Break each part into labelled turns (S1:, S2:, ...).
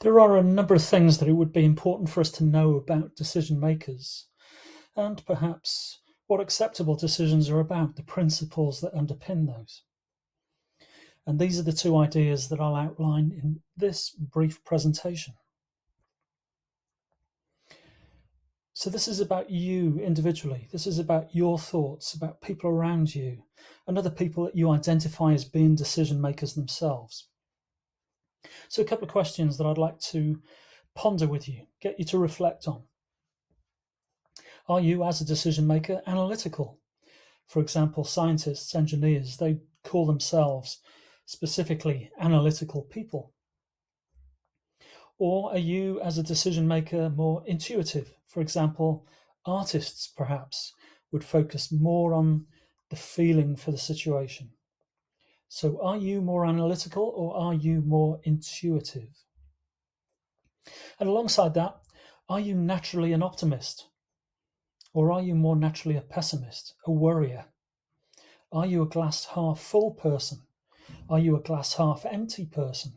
S1: There are a number of things that it would be important for us to know about decision makers, and perhaps what acceptable decisions are about, the principles that underpin those. And these are the two ideas that I'll outline in this brief presentation. So this is about you individually. This is about your thoughts, about people around you, and other people that you identify as being decision makers themselves. So a couple of questions that I'd like to ponder with you, get you to reflect on. Are you, as a decision maker, analytical? For example, scientists, engineers, they call themselves specifically analytical people. Or are you, as a decision maker, more intuitive? For example, artists perhaps would focus more on the feeling for the situation. So, are you more analytical or are you more intuitive? And alongside that, are you naturally an optimist? Or are you more naturally a pessimist, a worrier? Are you a glass half full person? Are you a glass half empty person?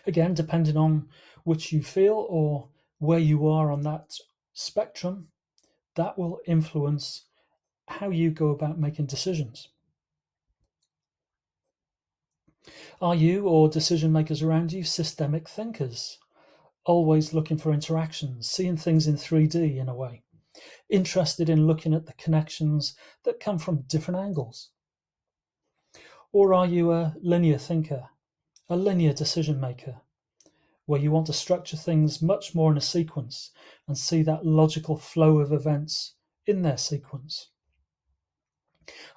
S1: Again, depending on which you feel or where you are on that spectrum, that will influence how you go about making decisions. Are you, or decision makers around you, systemic thinkers? Always looking for interactions, seeing things in 3D in a way, interested in looking at the connections that come from different angles? Or are you a linear thinker, a linear decision maker, where you want to structure things much more in a sequence and see that logical flow of events in their sequence?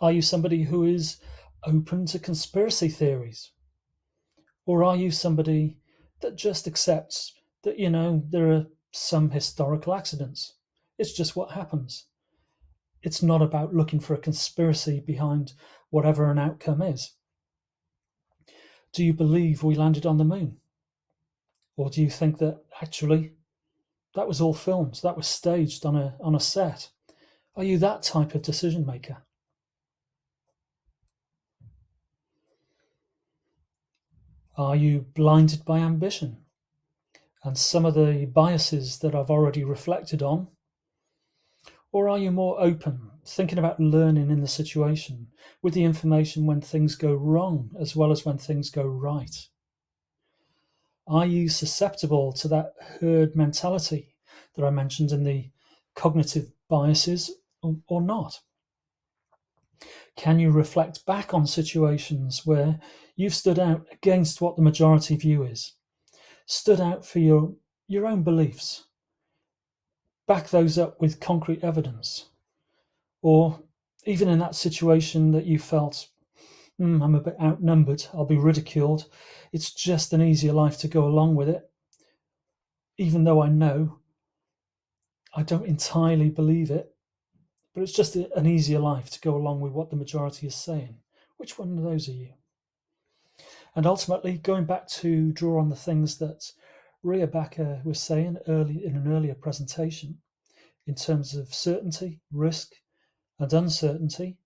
S1: Are you somebody who is open to conspiracy theories? Or are you somebody that just accepts that, there are some historical accidents? It's just what happens. It's not about looking for a conspiracy behind whatever an outcome is. Do you believe we landed on the moon? Or do you think that actually that was all filmed, that was staged on a set? Are you that type of decision maker? Are you blinded by ambition and some of the biases that I've already reflected on? Or are you more open, thinking about learning in the situation with the information when things go wrong as well as when things go right? Are you susceptible to that herd mentality that I mentioned in the cognitive biases or not? Can you reflect back on situations where you've stood out against what the majority view is, stood out for your own beliefs, back those up with concrete evidence? Or even in that situation that you felt, I'm a bit outnumbered, I'll be ridiculed, it's just an easier life to go along with it, even though I know I don't entirely believe it, but it's just an easier life to go along with what the majority is saying. Which one of those are you? And ultimately, going back to draw on the things that Ria Backer was saying early in an earlier presentation, in terms of certainty, risk, and uncertainty,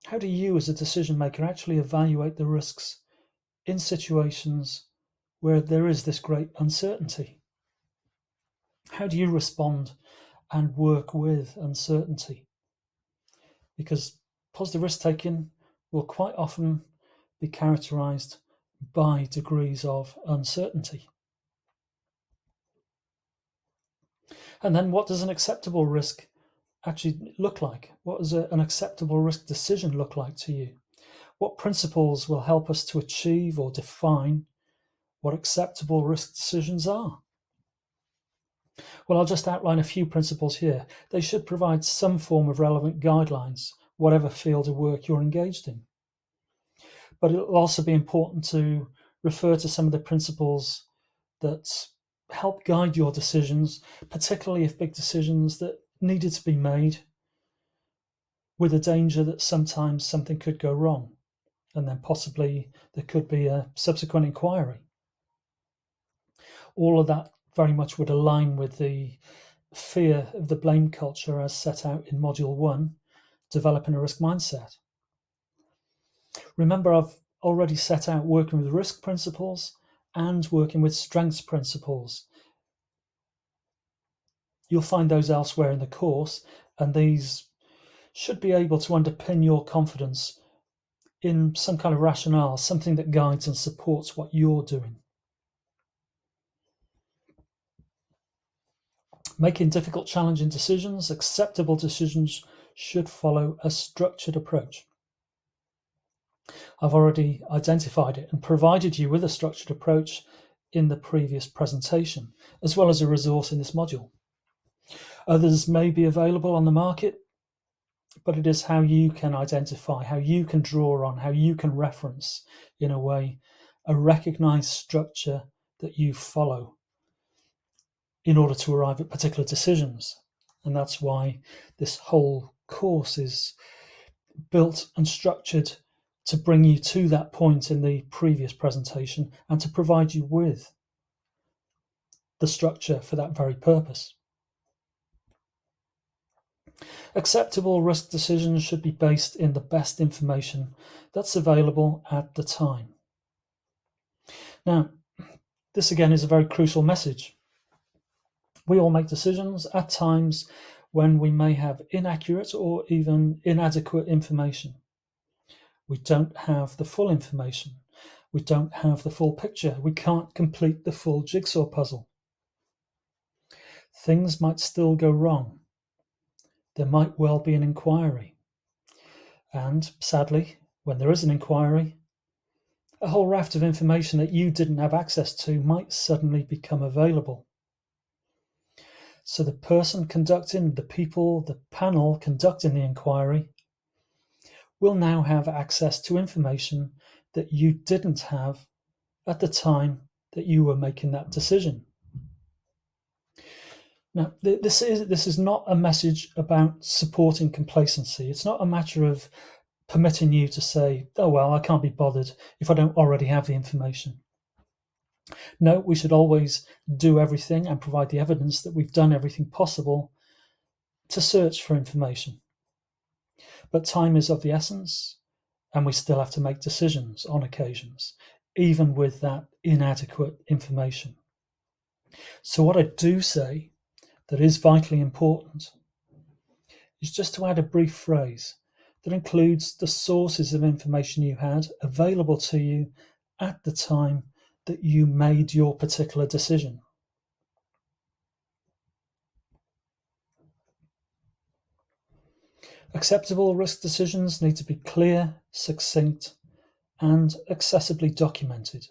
S1: how do you, as a decision maker, actually evaluate the risks in situations where there is this great uncertainty? How do you respond and work with uncertainty? Because positive risk taking will quite often be characterized by degrees of uncertainty. And then what does an acceptable risk actually look like? What does an acceptable risk decision look like to you? What principles will help us to achieve or define what acceptable risk decisions are? Well, I'll just outline a few principles here. They should provide some form of relevant guidelines, whatever field of work you're engaged in. But it'll also be important to refer to some of the principles that help guide your decisions, particularly if big decisions that needed to be made with a danger that sometimes something could go wrong, and then possibly there could be a subsequent inquiry. All of that very much would align with the fear of the blame culture as set out in Module 1, Developing a Risk Mindset. Remember, I've already set out working with risk principles and working with strengths principles. You'll find those elsewhere in the course, and these should be able to underpin your confidence in some kind of rationale, something that guides and supports what you're doing. Making difficult, challenging decisions, acceptable decisions, should follow a structured approach. I've already identified it and provided you with a structured approach in the previous presentation, as well as a resource in this module. Others may be available on the market, but it is how you can identify, how you can draw on, how you can reference, in a way, a recognized structure that you follow in order to arrive at particular decisions. And that's why this whole course is built and structured to bring you to that point in the previous presentation and to provide you with the structure for that very purpose. Acceptable risk decisions should be based in the best information that's available at the time. Now, this again is a very crucial message. We all make decisions at times when we may have inaccurate or even inadequate information. We don't have the full information. We don't have the full picture. We can't complete the full jigsaw puzzle. Things might still go wrong. There might well be an inquiry. And sadly, when there is an inquiry, a whole raft of information that you didn't have access to might suddenly become available. So the person conducting, the panel conducting the inquiry will now have access to information that you didn't have at the time that you were making that decision. Now, this is not a message about supporting complacency. It's not a matter of permitting you to say, oh, well, I can't be bothered if I don't already have the information. No, we should always do everything and provide the evidence that we've done everything possible to search for information. But time is of the essence, and we still have to make decisions on occasions, even with that inadequate information. So what I do say that is vitally important is just to add a brief phrase that includes the sources of information you had available to you at the time that you made your particular decision. Acceptable risk decisions need to be clear, succinct, and accessibly documented,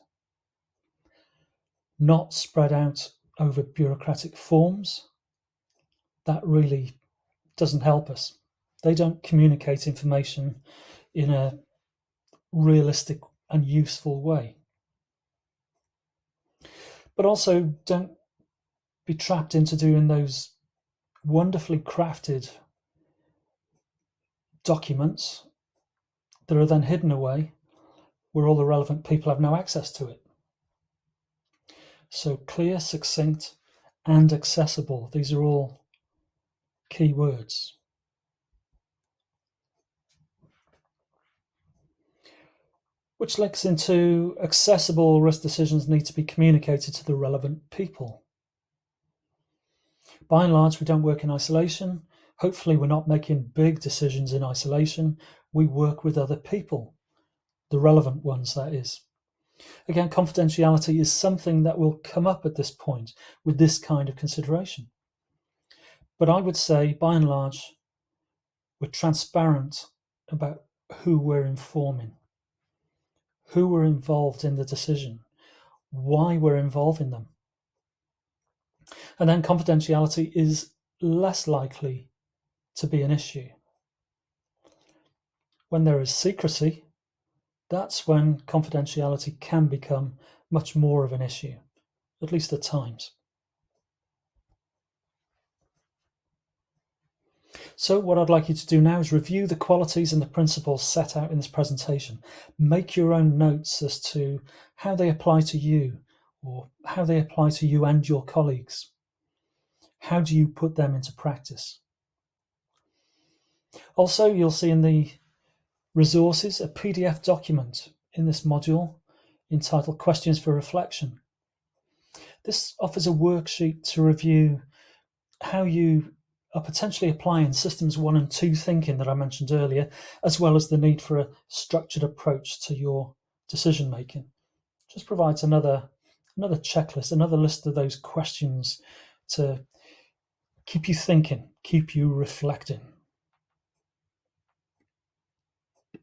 S1: not spread out over bureaucratic forms. That really doesn't help us. They don't communicate information in a realistic and useful way. But also don't be trapped into doing those wonderfully crafted documents that are then hidden away where all the relevant people have no access to it. So clear, succinct, and accessible. These are all key words. Which links into accessible risk decisions need to be communicated to the relevant people. By and large, we don't work in isolation. Hopefully, we're not making big decisions in isolation. We work with other people, the relevant ones, that is. Again, confidentiality is something that will come up at this point with this kind of consideration. But I would say, by and large, we're transparent about who we're informing, who we're involved in the decision, why we're involving them. And then confidentiality is less likely to be an issue. When there is secrecy, that's when confidentiality can become much more of an issue, at least at times. So what I'd like you to do now is review the qualities and the principles set out in this presentation. Make your own notes as to how they apply to you, or how they apply to you and your colleagues. How do you put them into practice? Also, you'll see in the resources a PDF document in this module entitled Questions for Reflection. This offers a worksheet to review how you are potentially applying systems 1 and 2 thinking that I mentioned earlier, as well as the need for a structured approach to your decision making. Just provides another checklist, another list of those questions to keep you thinking, keep you reflecting.